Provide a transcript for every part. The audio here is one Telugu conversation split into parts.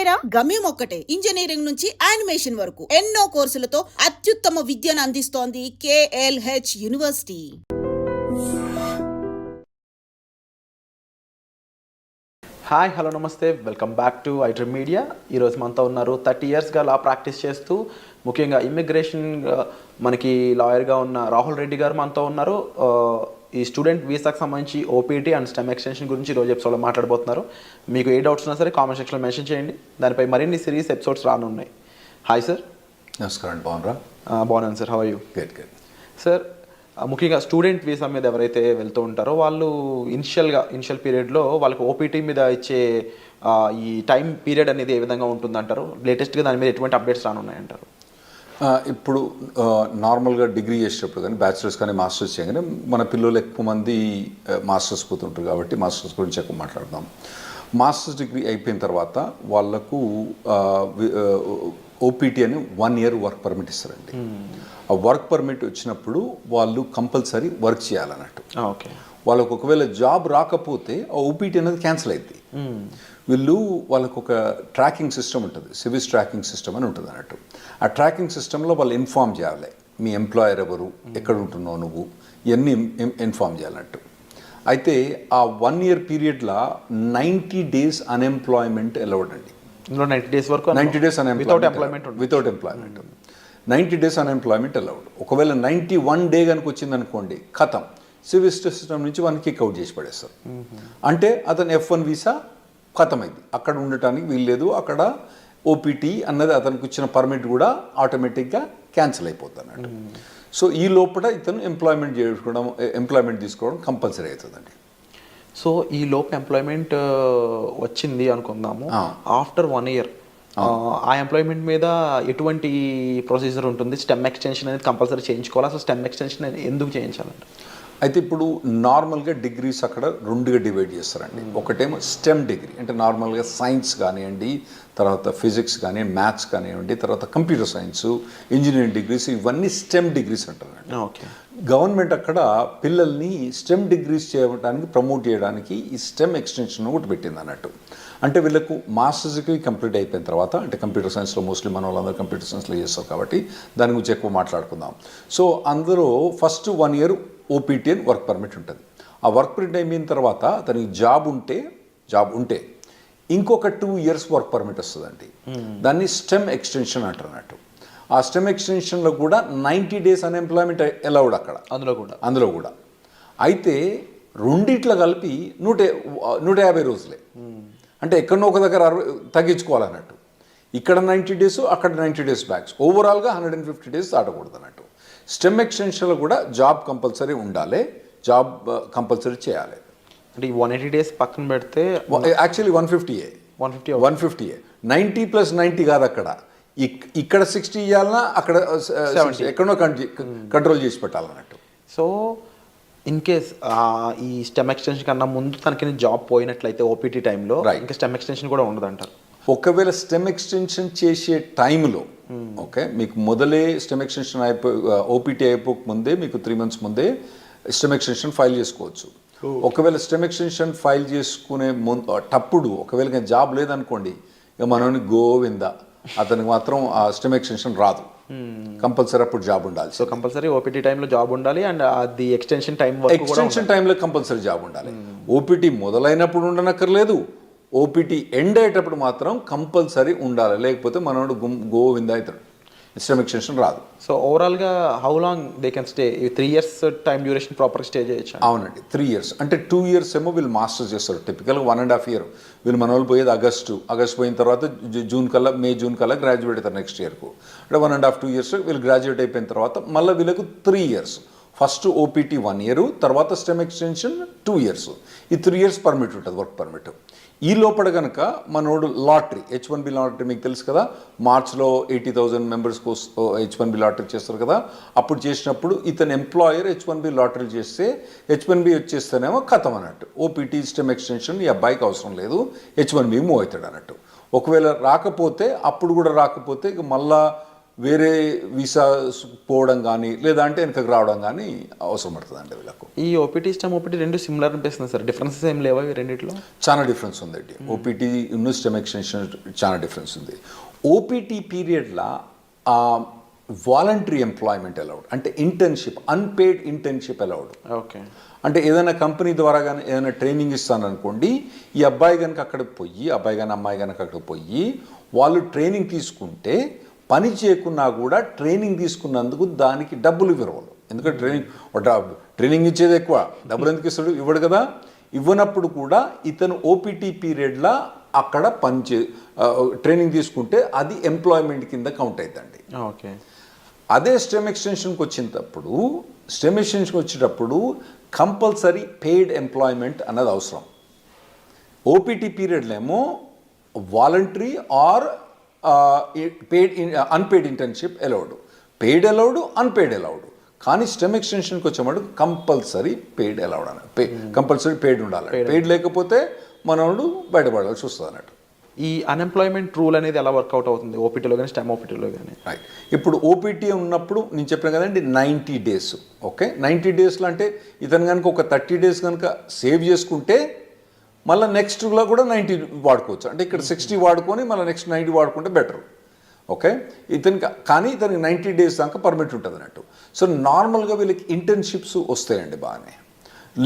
ఒకటేరా? గమ్యం ఒక్కటే. ఇంజనీరింగ్ నుంచి యానిమేషన్ వరకు ఎన్నో కోర్సులతో అత్యుత్తమ విద్యను అందిస్తోంది KLH యూనివర్సిటీ. హాయ్, హలో, నమస్తే, welcome back to iDream media. ఈరోజు మనతో ఉన్నారు 30 ఇయర్స్గా లా ప్రాక్టీస్ చేస్తూ ముఖ్యంగా ఇమ్మిగ్రేషన్ మనకి లాయర్గా ఉన్న రాహుల్ రెడ్డి గారు మనతో ఉన్నారు. ఈ స్టూడెంట్ వీసాకు సంబంధించి ఓపీటీ అండ్ స్టెమ్ ఎక్స్టెన్షన్ గురించి ఈరోజు ఎపిసోడ్లో మాట్లాడబోతున్నారు. మీకు ఏ డౌట్స్ ఉన్నా సరే కామెంట్ సెక్షన్లో మెన్షన్ చేయండి. దానిపై మరిన్ని సిరీస్ ఎపిసోడ్స్ రానున్నాయి. Hi sir. నమస్కారం. బాగున్నారా? బాగున్నాను sir. How are you? Good good. Sir, ముఖ్యంగా స్టూడెంట్ వీసా మీద ఎవరైతే వెళ్తూ ఉంటారో వాళ్ళు ఇనిషియల్ పీరియడ్లో వాళ్ళకి ఓపీటీ మీద ఇచ్చే ఈ టైం పీరియడ్ అనేది ఏ విధంగా ఉంటుందంటారు? లేటెస్ట్గా దాని మీద ఎటువంటి అప్డేట్స్ రానున్నాయంటారు? ఇప్పుడు నార్మల్గా డిగ్రీ చేసేటప్పుడు కానీ బ్యాచిలర్స్ కానీ మాస్టర్స్ చేయగానే మన పిల్లలు ఎక్కువ మంది మాస్టర్స్ పోతుంటారు కాబట్టి మాస్టర్స్ గురించి ఎక్కువ మాట్లాడదాం. మాస్టర్స్ డిగ్రీ అయిపోయిన తర్వాత వాళ్ళకు ఓపీటీ అని 1 year వర్క్ పర్మిట్ ఇస్తారండి. ఆ వర్క్ పర్మిట్ వచ్చినప్పుడు వాళ్ళు కంపల్సరీ వర్క్ చేయాలన్నట్టు. ఓకే. వాళ్ళకు ఒకవేళ జాబ్ రాకపోతే ఆ ఓపీటీ అనేది క్యాన్సిల్ అవుతుంది. వాళ్ళకు ఒక ట్రాకింగ్ సిస్టమ్ ఉంటుంది, సివిస్ ట్రాకింగ్ సిస్టమ్ అని ఉంటుంది అన్నట్టు. ఆ ట్రాకింగ్ సిస్టంలో వాళ్ళు ఇన్ఫామ్ చేయాలి, మీ ఎంప్లాయర్ ఎవరు, ఎక్కడ ఉంటున్నావు నువ్వు, ఇవన్నీ ఇన్ఫామ్ చేయాలన్నట్టు. అయితే ఆ 1 year పీరియడ్లో 90 days అన్ఎంప్లాయ్మెంట్ అలౌడ్ అండి. 90 days వరకు 90 days without employment 90 days unemployment allowed. ఒకవేళ 91 day కనుక వచ్చింది అనుకోండి, ఖతం, సివిస్ సిస్టమ్ నుంచి వాళ్ళని కిక్ అవుట్ చేసి పడేస్తారు. అంటే అతను F1 వీసా ఖతమైంది, అక్కడ ఉండటానికి వీల్లేదు, అక్కడ ఓపీటీ అన్నది అతనికి ఇచ్చిన పర్మిట్ కూడా ఆటోమేటిక్గా క్యాన్సిల్ అయిపోతుంది అన్నట్టు. సో ఈ లోపల ఇతను ఎంప్లాయ్మెంట్ తీసుకోవడం కంపల్సరీ అవుతుందండి. సో ఈ లోపు ఎంప్లాయ్మెంట్ వచ్చింది అనుకుందాము, ఆఫ్టర్ 1 year ఆ ఎంప్లాయ్మెంట్ మీద ఎటువంటి ప్రొసీజర్ ఉంటుంది? స్టెమ్ ఎక్స్టెన్షన్ అనేది కంపల్సరీ చేయించుకోవాలి. అసలు స్టెమ్ ఎక్స్టెన్షన్ ఎందుకు చేయించాలంటే? అయితే ఇప్పుడు నార్మల్గా డిగ్రీస్ అక్కడ 2గా డివైడ్ చేస్తారండి. ఒకటేమో స్టెమ్ డిగ్రీ అంటే నార్మల్గా సైన్స్ కానివ్వండి, తర్వాత ఫిజిక్స్ కానివ్వండి, మ్యాథ్స్ కానివ్వండి, తర్వాత కంప్యూటర్ సైన్స్, ఇంజనీరింగ్ డిగ్రీస్, ఇవన్నీ స్టెమ్ డిగ్రీస్ అంటారండి. ఓకే. గవర్నమెంట్ అక్కడ పిల్లల్ని స్టెమ్ డిగ్రీస్ చేయడానికి ప్రమోట్ చేయడానికి ఈ స్టెమ్ ఎక్స్టెన్షన్ ఒకటి పెట్టింది అన్నట్టు. అంటే వీళ్ళకు మాస్టర్స్ డిగ్రీ కంప్లీట్ అయిపోయిన తర్వాత, అంటే కంప్యూటర్ సైన్స్లో మోస్ట్లీ మన వాళ్ళందరూ కంప్యూటర్ సైన్స్లో చేస్తారు కాబట్టి దాని గురించి ఎక్కువ మాట్లాడుకుందాం. సో అందులో ఫస్ట్ 1 year ఓపీటీ అని వర్క్ పర్మిట్ ఉంటుంది. ఆ వర్క్ పర్మిట్ అయిపోయిన తర్వాత అతనికి జాబ్ ఉంటే ఇంకొక 2 years వర్క్ పర్మిట్ వస్తుందండి. దాన్ని స్టెమ్ ఎక్స్టెన్షన్ అంటారు అన్నట్టు. ఆ స్టెమ్ ఎక్స్టెన్షన్లో కూడా 90 days అన్ఎంప్లాయ్మెంట్ అలౌడ్ అక్కడ, అందులో కూడా. అయితే రెండిట్లో కలిపి 150 రోజులే. అంటే ఎక్కడనో ఒక దగ్గర తగ్గించుకోవాలన్నట్టు. ఇక్కడ 90 days, అక్కడ 90 days బ్యాక్స్, ఓవరాల్గా 150 days దాటకూడదు అన్నట్టు. స్టెమ్ ఎక్స్టెన్షన్లో కూడా జాబ్ కంపల్సరీ ఉండాలి, జాబ్ కంపల్సరీ చేయాలి. అంటే ఈ 180 days పక్కన పెడితే యాక్చువల్లీ 150 90 + 90 కాదు అక్కడ. ఇక్కడ 60 ఇవ్వాలన్నా అక్కడ 70 ఎక్కడో కంట్రోల్ చేసి పెట్టాలన్నట్టు. సో ఇన్ కేస్ ఈ స్టెమ్ ఎక్స్టెన్షన్ కన్నా ముందు తనకి జాబ్ పోయినట్లయితే ఓపీటీ టైంలో ఇంకా స్టెమ్ ఎక్స్టెన్షన్ కూడా ఉండదంటారు. ఒకవేళ స్టెమ్ ఎక్స్టెన్షన్ చేసే టైంలో ఓకే, మీకు మొదలే స్టెమ్ ఎక్స్టెన్షన్ ఓపీటీ అయిపోక ముందే మీకు 3 months ముందే స్టెమ్ ఎక్స్టెన్షన్ ఫైల్ చేసుకోవచ్చు. ఒకవేళ స్టెమ్ ఎక్స్టెన్షన్ ఫైల్ చేసుకునే తప్పుడు ఒకవేళ జాబ్ లేదనుకోండి, ఇక మనని గోవిందా, అతనికి మాత్రం ఆ స్టెమ్ ఎక్స్టెన్షన్ రాదు. కంపల్సరీ అప్పుడు జాబ్ ఉండాలి. సో కంపల్సరీ ఓపీటీ టైంలో జాబ్ ఉండాలి అండ్ అది ఎక్స్టెన్షన్ టైంలో కంపల్సరీ జాబ్ ఉండాలి. ఓపీటీ మొదలైనప్పుడు ఉండనక్కర్లేదు, ఓపీటీ ఎండ్ అయ్యేటప్పుడు మాత్రం కంపల్సరీ ఉండాలి. లేకపోతే మనోడు గోవిందా అవుతాడు, స్టెమ్ ఎక్స్టెన్షన్ రాదు. సో ఓవరాల్గా how long they can stay? 3 years time duration proper stay చేయొచ్చు? అవునండి, 3 years. అంటే 2 years ఏమో వీళ్ళు మాస్టర్స్ చేస్తారు. టిపికల్గా 1.5 year. వీళ్ళు మన వాళ్ళు పోయేది ఆగస్ట్ పోయిన తర్వాత మే జూన్ కల్లా గ్రాడ్యుయేట్ అవుతారు నెక్స్ట్ ఇయర్కు. అంటే 1.5-2 years వీళ్ళు గ్రాడ్యుయేట్ అయిపోయిన తర్వాత మళ్ళీ వీళ్ళకు 3 years. ఫస్ట్ ఓపీటీ 1 year, తర్వాత స్టెమ్ ఎక్స్టెన్షన్ 2 years. ఈ 3 years పర్మిట్ ఉంటుంది, వర్క్ పర్మిట్. ఈ లోపల కనుక మనోడు లాటరీ, H1B లాటరీ మీకు తెలుసు కదా, మార్చ్లో 80,000 members H1B లాటరీ చేస్తారు కదా. అప్పుడు చేసినప్పుడు ఇతను ఎంప్లాయర్ H1B లాటరీ చేస్తే H1B వచ్చేస్తేనేమో ఖతం అన్నట్టు. ఓపీటీ స్టెమ్ ఎక్స్టెన్షన్ ఈ అబ్బాయికి అవసరం లేదు, H1B మూవ్ అవుతాడు అన్నట్టు. ఒకవేళ అప్పుడు కూడా రాకపోతే ఇక మళ్ళా వేరే వీసా పోవడం కానీ లేదా అంటే వెనకకు రావడం కానీ అవసరం పడుతుందండి వీళ్ళకు. ఈ ఓపీటీ స్టెమ్ ఓపీటీ రెండు సిమిలర్ అనిపిస్తుంది సార్, డిఫరెన్సెస్ ఏం లేవా ఈ రెండిట్లో? చాలా డిఫరెన్స్ ఉందండి. ఓపీటీ ఉన్న స్టెమ్ ఎక్స్టెన్షన్ చాలా డిఫరెన్స్ ఉంది. ఓపీటీ పీరియడ్లో వాలంటరీ ఎంప్లాయ్మెంట్ అలౌడ్, అంటే internship, unpaid internship allowed. Okay. అంటే ఏదైనా కంపెనీ ద్వారా కానీ ఏదైనా ట్రైనింగ్ ఇస్తాననుకోండి, ఈ అబ్బాయి కనుక అక్కడికి పోయి, అబ్బాయి కానీ అమ్మాయి కనుక అక్కడికి పోయి వాళ్ళు ట్రైనింగ్ తీసుకుంటే పని చేయకున్నా కూడా ట్రైనింగ్ తీసుకున్నందుకు దానికి డబ్బులు ఇవ్వరు. ఎందుకంటే ట్రైనింగ్ ఇచ్చేది ఎక్కువ, డబ్బులు ఎందుకు ఇస్తాడు? ఇవ్వడు కదా. ఇవ్వనప్పుడు కూడా ఇతను ఓపీటీ పీరియడ్లో అక్కడ ట్రైనింగ్ తీసుకుంటే అది ఎంప్లాయ్మెంట్ కింద కౌంట్ అవుతుందండి. ఓకే. అదే స్టెమ్ ఎక్స్టెన్షన్కి వచ్చేటప్పుడు కంపల్సరీ పెయిడ్ ఎంప్లాయ్మెంట్ అన్నది అవసరం. ఓపీటీ పీరియడ్లో ఏమో voluntary or paid unpaid internship allowed, paid allowed, unpaid allowed. కానీ స్టెమ్ ఎక్స్టెన్షన్కి వచ్చేవాడు కంపల్సరీ పెయిడ్ అలౌడ్ అన్నట్టు, కంపల్సరీ పెయిడ్ ఉండాలి. పెయిడ్ లేకపోతే మనోడు బయటపడాల్సి వస్తుంది అన్నట్టు. ఈ అన్ఎంప్లాయ్మెంట్ రూల్ అనేది ఎలా వర్కౌట్ అవుతుంది ఓపీటీలో కానీ స్టెమ్ ఓపీటీలో కానీ? రైట్. ఇప్పుడు ఓపీటీ ఉన్నప్పుడు నేను చెప్పాను కదండి 90 days. ఓకే, 90 daysలో అంటే ఇతను కనుక ఒక 30 days కనుక సేవ్ చేసుకుంటే మళ్ళీ నెక్స్ట్లో కూడా 90 వాడుకోవచ్చు. అంటే ఇక్కడ 60 వాడుకొని మళ్ళీ నెక్స్ట్ 90 వాడుకుంటే బెటర్. ఓకే, కానీ ఇతనికి 90 days దాకా పర్మిట్ ఉంటుంది అన్నట్టు. సో నార్మల్గా వీళ్ళకి ఇంటర్న్షిప్స్ వస్తాయండి బాగానే.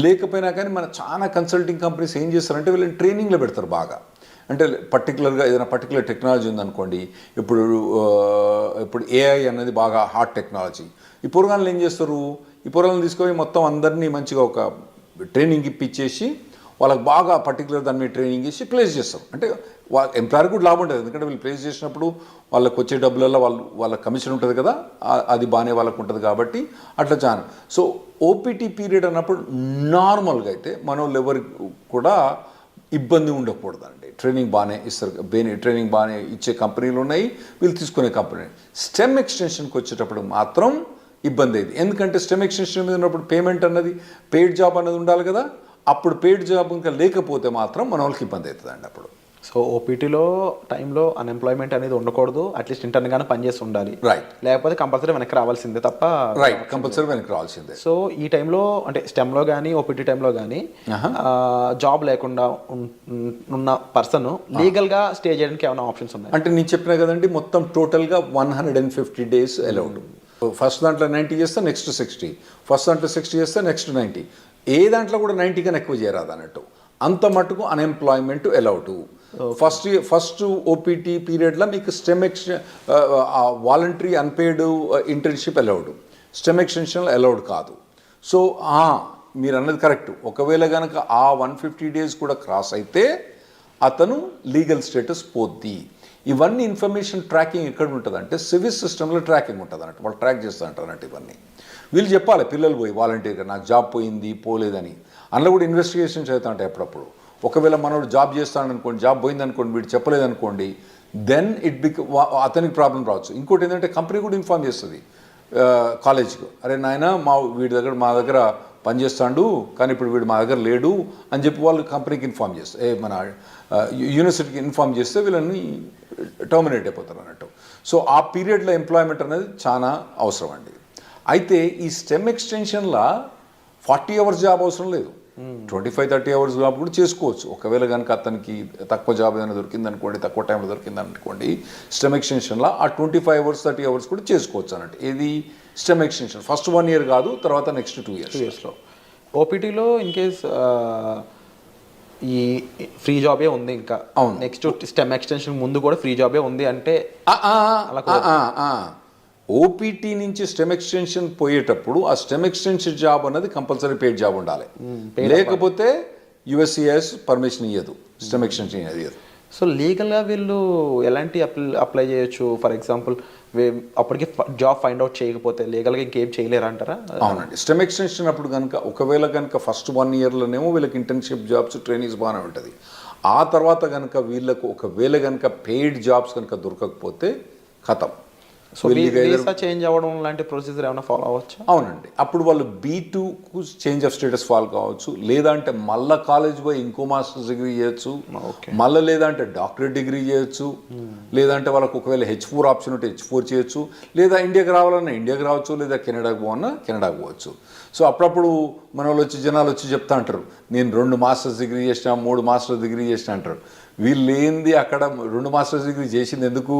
లేకపోయినా కానీ మన చాలా కన్సల్టింగ్ కంపెనీస్ ఏం చేస్తారంటే వీళ్ళని ట్రైనింగ్లో పెడతారు బాగా. అంటే పర్టికులర్గా ఏదైనా పర్టికులర్ టెక్నాలజీ ఉందనుకోండి, ఇప్పుడు ఏఐ అనేది బాగా హాట్ టెక్నాలజీ. ఈ పొరగాళ్ళు ఏం చేస్తారు, ఈ పొరగాలను తీసుకొని మొత్తం అందరినీ మంచిగా ఒక ట్రైనింగ్ ఇప్పించేసి వాళ్ళకి బాగా పర్టికులర్ దాని మీద ట్రైనింగ్ ఇచ్చి ప్లేస్ చేస్తారు. అంటే వాళ్ళ ఎంప్లాయర్ కూడా లాభం ఉంటుంది, ఎందుకంటే వీళ్ళు ప్లేస్ చేసినప్పుడు వాళ్ళకి వచ్చే డబ్బులలో వాళ్ళ కమిషన్ ఉంటుంది కదా, అది బాగానే వాళ్ళకు ఉంటుంది కాబట్టి అట్లా చాలా. సో ఓపీటీ పీరియడ్ అన్నప్పుడు నార్మల్గా అయితే మన వాళ్ళు ఎవరికి కూడా ఇబ్బంది ఉండకూడదండి. ట్రైనింగ్ బాగానే ఇస్తారు, ట్రైనింగ్ బాగానే ఇచ్చే కంపెనీలు ఉన్నాయి, వీళ్ళు తీసుకునే కంపెనీ. స్టెమ్ ఎక్స్టెన్షన్కి వచ్చేటప్పుడు మాత్రం ఇబ్బంది అయింది. ఎందుకంటే స్టెమ్ ఎక్స్టెన్షన్ మీద ఉన్నప్పుడు పేమెంట్ అన్నది, పెయిడ్ జాబ్ అన్నది ఉండాలి కదా. అప్పుడు పెయిడ్ జాబ్ ఇంకా లేకపోతే మాత్రం మన వాళ్ళకి ఇబ్బంది అవుతుందండి అప్పుడు. సో ఓపీటీలో టైంలో అన్ఎంప్లాయ్మెంట్ అనేది ఉండకూడదు, అట్లీస్ట్ ఇంటర్న్గానే పనిచేసి ఉండాలి. రైట్. లేకపోతే కంపల్సరీ వెనక్కి రావాల్సిందే తప్ప. రైట్, కంపల్సరీ వెనక్కి రావాల్సిందే. సో ఈ టైంలో అంటే స్టెమ్లో కానీ ఓపీటీ టైంలో కానీ జాబ్ లేకుండా ఉన్న పర్సన్ లీగల్గా స్టే చేయడానికి ఏమైనా ఆప్షన్స్ ఉన్నాయి? అంటే నేను చెప్పినా కదండి, మొత్తం టోటల్గా 150 days అలౌడ్. ఫస్ట్ దాంట్లో 90 చేస్తే నెక్స్ట్ 60, ఫస్ట్ దాంట్లో 60 చేస్తే నెక్స్ట్ 90. ఏ దాంట్లో కూడా 90 కన్నా ఎక్కువ చేయరాదు అన్నట్టు. అంత మటుకు అన్ఎంప్లాయ్మెంట్ అలౌడ్. ఫస్ట్ ఓపీటీ పీరియడ్లో మీకు stem voluntary unpaid internship allowed, stem extension allowed కాదు. సో మీరు అన్నది కరెక్ట్. ఒకవేళ కనుక ఆ 150 days కూడా క్రాస్ అయితే అతను లీగల్ స్టేటస్ పోద్ది. ఇవన్నీ ఇన్ఫర్మేషన్ ట్రాకింగ్ ఎక్కడ ఉంటుంది అంటే సివిల్ సిస్టంలో ట్రాకింగ్ ఉంటుంది అన్నట్టు. వాళ్ళు ట్రాక్ చేస్తూ ఉంటారు అన్నట్టు. ఇవన్నీ వీళ్ళు చెప్పాలి, పిల్లలు పోయి వాలంటీర్గా నాకు జాబ్ పోయింది పోలేదని. అందులో కూడా ఇన్వెస్టిగేషన్స్ అవుతా ఉంటాయి అప్పుడప్పుడు. ఒకవేళ మనోడు జాబ్ చేస్తాడనుకోండి, జాబ్ పోయిందనుకోండి, వీడు చెప్పలేదనుకోండి, దెన్ అతనికి ప్రాబ్లం రావచ్చు. ఇంకోటి ఏంటంటే కంపెనీ కూడా ఇన్ఫార్మ్ చేస్తుంది కాలేజ్కి, అరే నాయన మా దగ్గర పనిచేస్తాడు కానీ ఇప్పుడు వీడు మా దగ్గర లేడు అని చెప్పి వాళ్ళు కంపెనీకి ఇన్ఫార్మ్ చేస్తారు, మన యూనివర్సిటీకి ఇన్ఫార్మ్ చేస్తే వీళ్ళని టర్మినేట్ అయిపోతారు అన్నట్టు. సో ఆ పీరియడ్లో ఎంప్లాయ్మెంట్ అనేది చాలా అవసరం అండి. అయితే ఈ స్టెమ్ ఎక్స్టెన్షన్లో 40 hours జాబ్ అవసరం లేదు, 25-30 hours జాబ్ కూడా చేసుకోవచ్చు. ఒకవేళ కనుక అతనికి తక్కువ జాబ్ ఏదైనా దొరికింది అనుకోండి, తక్కువ టైంలో దొరికింది అనుకోండి, స్టెమ్ ఎక్స్టెన్షన్లో ఆ 25 hours 30 hours కూడా చేసుకోవచ్చు అన్నట్టు. ఇది స్టెమ్ ఎక్స్టెన్షన్ ఫస్ట్ 1 year కాదు, తర్వాత నెక్స్ట్ 2 yearsలో. ఓపీటీలో ఇన్ కేస్ ఈ ఫ్రీ జాబే ఉంది, ఇంకా అవును నెక్స్ట్ స్టెమ్ ఎక్స్టెన్షన్ ముందు కూడా ఫ్రీ జాబే ఉంది అంటే ఓపీటీ నుంచి స్టెమ్ ఎక్స్టెన్షన్ పోయేటప్పుడు ఆ స్టెమ్ ఎక్స్టెన్షన్ జాబ్ అనేది కంపల్సరీ పెయిడ్ జాబ్ ఉండాలి, లేకపోతే యుఎస్సిఎస్ పర్మిషన్ ఇవ్వదు, స్టెమ్ ఎక్స్టెన్షన్ ఇవ్వదు. సో లీగల్గా వీళ్ళు ఎలాంటి అప్లై చేయొచ్చు? ఫర్ ఎగ్జాంపుల్ అప్పటికి జాబ్ ఫైండ్ అవుట్ చేయకపోతే లీగల్గా ఇంకేం చేయలేరు అంటారా? అవునండి. స్టెమ్ ఎక్స్టెన్షన్ అప్పుడు కనుక ఒకవేళ కనుక ఫస్ట్ 1 yearలోనేమో వీళ్ళకి ఇంటర్న్షిప్ జాబ్స్ ట్రైనింగ్స్ బాగానే ఉంటుంది. ఆ తర్వాత కనుక వీళ్ళకు ఒకవేళ కనుక పెయిడ్ జాబ్స్ కనుక దొరకకపోతే ఖతం, సో వీసా చేంజ్ అవ్వడం లాంటి ప్రొసీజర్ ఏమైనా ఫాలో అవ్వచ్చు? అవునండి, అప్పుడు వాళ్ళు B2కు చేంజ్ ఆఫ్ స్టేటస్ ఫాల్ కావచ్చు, లేదా అంటే మళ్ళీ కాలేజ్ పోయి ఇంకో మాస్టర్స్ డిగ్రీ చేయొచ్చు, మళ్ళీ లేదా అంటే డాక్టరేట్ డిగ్రీ చేయొచ్చు, లేదంటే వాళ్ళకు ఒకవేళ H4 ఆప్షన్ ఉంటే H4 చేయొచ్చు, లేదా ఇండియాకి రావాలన్నా ఇండియాకి రావచ్చు, లేదా కెనడాకి పోవన్నా కెనడాకి పోవచ్చు. సో అప్పుడప్పుడు మన వాళ్ళు వచ్చి జనాలు వచ్చి చెప్తా అంటారు, నేను 2 మాస్టర్స్ డిగ్రీ చేసిన, 3 మాస్టర్స్ డిగ్రీ చేసిన అంటారు. వీళ్ళు ఏంది అక్కడ 2 మాస్టర్స్ డిగ్రీ చేసింది ఎందుకు?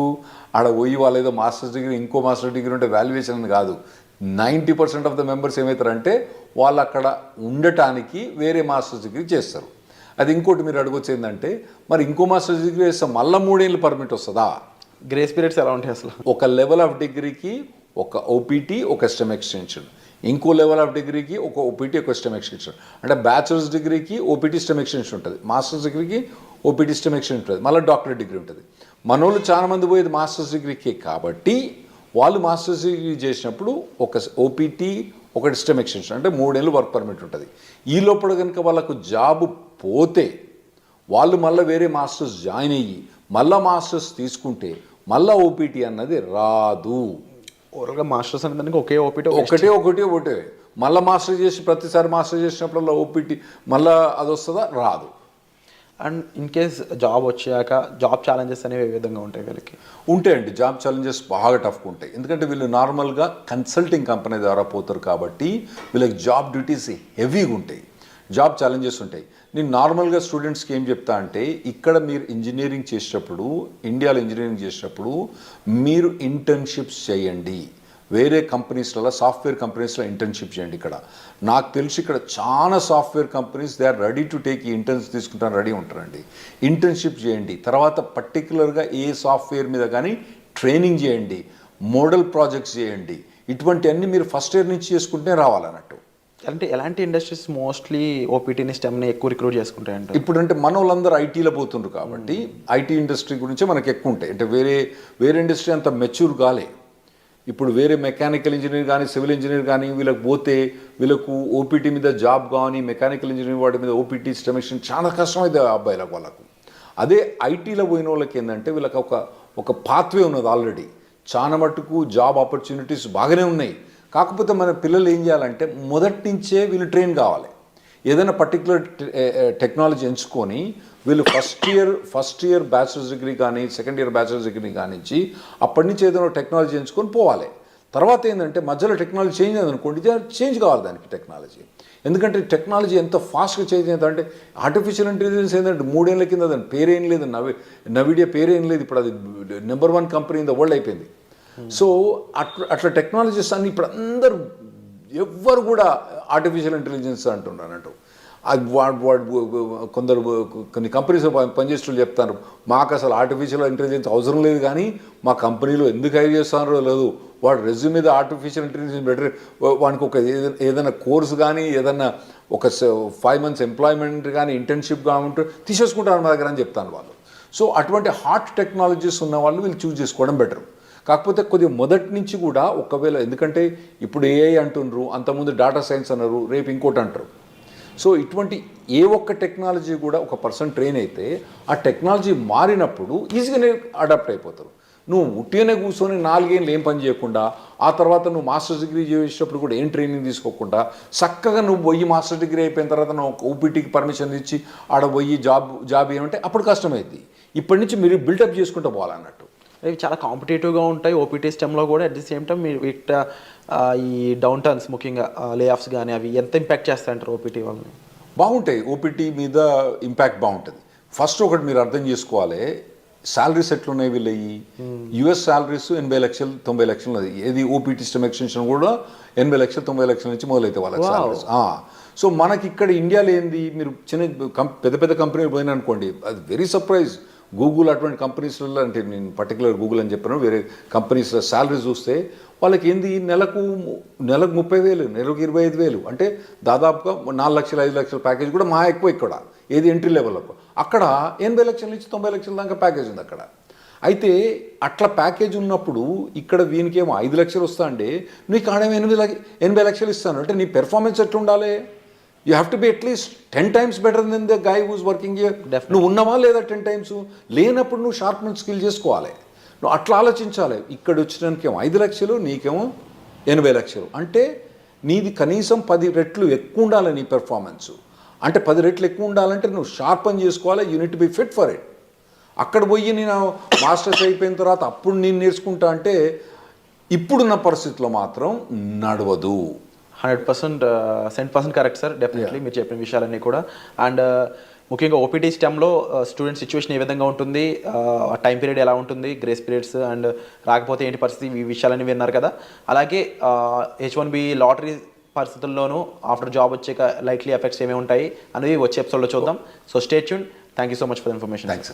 ఆడ పోయి వాళ్ళు ఏదో మాస్టర్స్ డిగ్రీ ఇంకో మాస్టర్ డిగ్రీ ఉంటే వాల్యుయేషన్ అని కాదు. 90% ఆఫ్ ద మెంబర్స్ ఏమవుతారంటే వాళ్ళు అక్కడ ఉండటానికి వేరే మాస్టర్స్ డిగ్రీ చేస్తారు. అది ఇంకోటి మీరు అడగొచ్చు ఏంటంటే, మరి ఇంకో మాస్టర్స్ డిగ్రీ చేస్తే మళ్ళీ 3 ఏళ్ళు పర్మిట్ వస్తుందా? గ్రేస్ పీరియడ్స్ ఎలా ఉంటాయి అసలు? ఒక లెవెల్ ఆఫ్ డిగ్రీకి ఒక OPT, ఒక స్టెమ్ ఎక్స్టెన్షన్, ఇంకో లెవెల్ ఆఫ్ డిగ్రీకి ఒక OPT, ఒక స్టెమ్ ఎక్స్టెన్షన్. అంటే బ్యాచులర్స్ డిగ్రీకి OPT స్టెమ్ ఎక్స్టెన్షన్ ఉంటుంది, మాస్టర్స్ డిగ్రీకి OPT స్టెమ్ ఎక్స్టెన్షన్ ఉంటుంది, మళ్ళీ డాక్టరేట్ డిగ్రీ ఉంటుంది. మనోళ్ళు చాలా మంది పోయేది మాస్టర్స్ డిగ్రీకి కాబట్టి వాళ్ళు మాస్టర్స్ డిగ్రీ చేసినప్పుడు ఒక OPT, ఒకటి స్టెమ్ ఎక్స్టెన్షన్, అంటే 3 ఏళ్ళు వర్క్ పర్మిట్ ఉంటుంది. ఈ లోపల కనుక వాళ్ళకు జాబ్ పోతే వాళ్ళు మళ్ళీ వేరే మాస్టర్స్ జాయిన్ అయ్యి మళ్ళీ మాస్టర్స్ తీసుకుంటే మళ్ళీ OPT అన్నది రాదు. ఓవరాల్గా మాస్టర్స్ అంటే ఒకే OPT ఒకటే మళ్ళీ మాస్టర్ చేసి ప్రతిసారి మాస్టర్ చేసినప్పుడు OPT మళ్ళీ అది వస్తుందా? రాదు. అండ్ ఇన్ కేస్ జాబ్ వచ్చాక జాబ్ ఛాలెంజెస్ అనేవి ఏ విధంగా ఉంటాయి వీళ్ళకి? ఉంటాయండి, జాబ్ ఛాలెంజెస్ బాగా టఫ్గా ఉంటాయి. ఎందుకంటే వీళ్ళు నార్మల్గా కన్సల్టింగ్ కంపెనీ ద్వారా పోతారు కాబట్టి వీళ్ళకి జాబ్ డ్యూటీస్ హెవీగా ఉంటాయి, జాబ్ ఛాలెంజెస్ ఉంటాయి. నేను నార్మల్గా స్టూడెంట్స్కి ఏం చెప్తా అంటే, ఇక్కడ మీరు ఇంజనీరింగ్ చేసేటప్పుడు, ఇండియాలో ఇంజనీరింగ్ చేసేటప్పుడు మీరు ఇంటర్న్షిప్స్ చేయండి. వేరే కంపెనీస్లలో, సాఫ్ట్వేర్ కంపెనీస్లో ఇంటర్న్షిప్ చేయండి. ఇక్కడ నాకు తెలిసి ఇక్కడ చాలా software companies they are ready to take ఈ ఇంటర్న్స్ తీసుకుంటాను రెడీ ఉంటారండి. ఇంటర్న్షిప్ చేయండి, తర్వాత పర్టికులర్గా ఏ సాఫ్ట్వేర్ మీద కానీ ట్రైనింగ్ చేయండి, మోడల్ ప్రాజెక్ట్స్ చేయండి. ఇటువంటివన్నీ మీరు ఫస్ట్ ఇయర్ నుంచి చేసుకుంటే రావాలన్నట్టు. అంటే ఎలాంటి ఇండస్ట్రీస్ మోస్ట్లీ OPTని స్టెమ్ని ఎక్కువ రిక్రూట్ చేసుకుంటాయంటే? ఇప్పుడంటే మన వాళ్ళందరూ ఐటీలో పోతుండ్రు కాబట్టి ఐటీ ఇండస్ట్రీ గురించి మనకు ఎక్కువ ఉంటాయి. అంటే వేరే ఇండస్ట్రీ అంత మెచ్యూర్ కాలే. ఇప్పుడు వేరే మెకానికల్ ఇంజనీర్ కానీ, సివిల్ ఇంజనీర్ కానీ వీళ్ళకి పోతే వీళ్ళకు OPT మీద జాబ్ కానీ, మెకానికల్ ఇంజనీర్ వాటి మీద OPT స్టెమ్ ఎక్స్టెన్షన్ చాలా కష్టమైంది అబ్బాయిలకు వాళ్ళకు. అదే ఐటీలో పోయిన వాళ్ళకి ఏంటంటే వీళ్ళకి ఒక పాత్వే ఉన్నది ఆల్రెడీ. చాలా మట్టుకు జాబ్ ఆపర్చునిటీస్ బాగానే ఉన్నాయి. కాకపోతే మన పిల్లలు ఏం చేయాలంటే మొదటి నుంచే వీళ్ళు ట్రైన్ కావాలి. ఏదైనా పర్టికులర్ టెక్నాలజీ ఎంచుకొని వీళ్ళు ఫస్ట్ ఇయర్ బ్యాచిలర్స్ డిగ్రీ కానీ, సెకండ్ ఇయర్ బ్యాచిలర్స్ డిగ్రీ కానించి అప్పటి నుంచి ఏదైనా టెక్నాలజీ ఎంచుకొని పోవాలి. తర్వాత ఏంటంటే మధ్యలో టెక్నాలజీ చేంజ్ అయిందనుకోండి, చేంజ్ కావాలి దానికి టెక్నాలజీ. ఎందుకంటే టెక్నాలజీ ఎంత ఫాస్ట్గా చేంజ్ అయిందంటే ఆర్టిఫిషియల్ ఇంటెలిజెన్స్ ఏంటంటే 3 ఏళ్ల కింద దాని పేరేం లేదు, నవిడియా పేరేం లేదు. ఇప్పుడు అది number 1 company in the world అయిపోయింది. సో అట్లా టెక్నాలజీస్ అన్ని ఇప్పుడు అందరూ ఎవ్వరు కూడా ఆర్టిఫిషియల్ ఇంటెలిజెన్స్ అంటున్నారంటూ. అది కొన్ని కంపెనీస్ పనిచేస్తూ చెప్తారు, మాకు అసలు ఆర్టిఫిషియల్ ఇంటెలిజెన్స్ అవసరం లేదు, కానీ మా కంపెనీలో ఎందుకు హైర్ చేస్తున్నారో లేదు, వాడు రెజ్యూమ్ మీద ఆర్టిఫిషియల్ ఇంటెలిజెన్స్ బెటర్, వానికి ఒక ఏదైనా కోర్సు కానీ, ఏదైనా ఒక 5 months ఎంప్లాయ్మెంట్ కానీ, ఇంటర్న్షిప్ కానీ ఉంటే తీసేసుకుంటారు మా దగ్గర అని చెప్తాను వాళ్ళు. సో అటువంటి హాట్ టెక్నాలజీస్ ఉన్న వాళ్ళు వీళ్ళు చూస్ చేసుకోవడం బెటర్. కాకపోతే కొద్దిగా మొదటి నుంచి కూడా ఒకవేళ, ఎందుకంటే ఇప్పుడు AI అంటున్నారు, అంతకుముందు డేటా సైన్స్ అన్నారు, రేపు ఇంకోటి అంటారు. సో ఇటువంటి ఏ ఒక్క టెక్నాలజీ కూడా ఒక పర్సన్ ట్రైన్ అయితే ఆ టెక్నాలజీ మారినప్పుడు ఈజీగానే అడాప్ట్ అయిపోతారు. నువ్వు ఉట్టిగానే కూర్చొని 4 ఏళ్ళు ఏం పని చేయకుండా, ఆ తర్వాత నువ్వు మాస్టర్స్ డిగ్రీ చేసేటప్పుడు కూడా ఏం ట్రైనింగ్ తీసుకోకుండా చక్కగా నువ్వు పోయి మాస్టర్ డిగ్రీ అయిపోయిన తర్వాత నువ్వు OPTకి పర్మిషన్ ఇచ్చి ఆడ పోయి జాబ్ ఏమంటే అప్పుడు కష్టమైంది. ఇప్పటి నుంచి మీరు బిల్డప్ చేసుకుంటూ పోవాలన్నట్టు. ఇవి చాలా కాంపిటేటివ్గా ఉంటాయి OPT స్టెమ్లో కూడా. అట్ ది సేమ్ టైం మీరు ఈ డౌన్ టర్న్స్, ముఖ్యంగా లే ఆఫ్స్ కానీ అవి ఎంత ఇంపాక్ట్ చేస్తాయంటారు OPT వాళ్ళని? బాగుంటాయి, OPT మీద ఇంపాక్ట్ బాగుంటుంది. ఫస్ట్ ఒకటి మీరు అర్థం చేసుకోవాలి, శాలరీస్ ఎట్లున్నాయి వీళ్ళవి. US శాలరీస్ 80 లక్షలు 90 లక్షలు ఉన్నది. ఏది OPT స్టెమ్ ఎక్స్టెన్షన్ కూడా 80 లక్షలు 90 లక్షల నుంచి మొదలైతే వాళ్ళకి శాలరీస్. సో మనకి ఇక్కడ ఇండియాలో ఏంది, మీరు పెద్ద పెద్ద కంపెనీలు పోయినా అనుకోండి, అది వెరీ సర్ప్రైజ్. గూగుల్ అటువంటి కంపెనీస్లలో, అంటే నేను పర్టికులర్ గూగుల్ అని చెప్పాను, వేరే కంపెనీస్లో శాలరీ చూస్తే వాళ్ళకి ఏంది నెలకు 30,000, నెలకు 25,000, అంటే దాదాపుగా 4 లక్షలు 5 లక్షల ప్యాకేజ్ కూడా మా ఎక్కువ ఇక్కడ. ఏది ఎంట్రీ లెవెల్లో. అక్కడ 80 లక్షల నుంచి 90 లక్షల దాకా ప్యాకేజ్ ఉంది అక్కడ. అయితే అట్లా ప్యాకేజ్ ఉన్నప్పుడు ఇక్కడ వీనికేమో 5 లక్షలు వస్తా అంటే నీకు ఆడేమో 80 లక్షలు ఇస్తాను అంటే నీ పెర్ఫార్మెన్స్ ఎట్లా ఉండాలి? You have to be at least 10 times better than the guy who's working here. నువ్వు ఉన్నావా లేదా 10 times? లేనప్పుడు నువ్వు షార్ప్మెంట్ స్కిల్ చేసుకోవాలి. నువ్వు అట్లా ఆలోచించాలి. ఇక్కడ వచ్చినానికేమో 5 లక్షలు, నీకేమో 80 లక్షలు. అంటే నీది కనీసం 10 రెట్లు ఎక్కువ ఉండాలి నీ పెర్ఫార్మెన్స్. అంటే 10 రెట్లు ఎక్కువ ఉండాలంటే నువ్వు షార్ప్ అని చేసుకోవాలి. Unit be fit for it. అక్కడ పోయి నేను మాస్టర్స్ అయిపోయిన తర్వాత అప్పుడు నేను నేర్చుకుంటా అంటే ఇప్పుడున్న పరిస్థితిలో మాత్రం నడవదు. 100% కరెక్ట్ సార్. డెఫినెట్లీ మీరు చెప్పిన విషయాలన్నీ కూడా. అండ్ ముఖ్యంగా ఓపీటీ స్టెమ్లో స్టూడెంట్ సిచ్యువేషన్ ఏ విధంగా ఉంటుంది, టైం పీరియడ్ ఎలా ఉంటుంది, గ్రేస్ పీరియడ్స్ అండ్ రాకపోతే ఏంటి పరిస్థితి, ఈ విషయాలన్నీ విన్నారు కదా. అలాగే H1B లాటరీ పరిస్థితుల్లోనూ ఆఫ్టర్ జాబ్ వచ్చాక లైక్లీ ఎఫెక్ట్స్ ఏమేమి ఉంటాయి అనేవి వచ్చే ఎపిసోడ్లో చూద్దాం. So stay tune. Thank you so much for information. Thanks.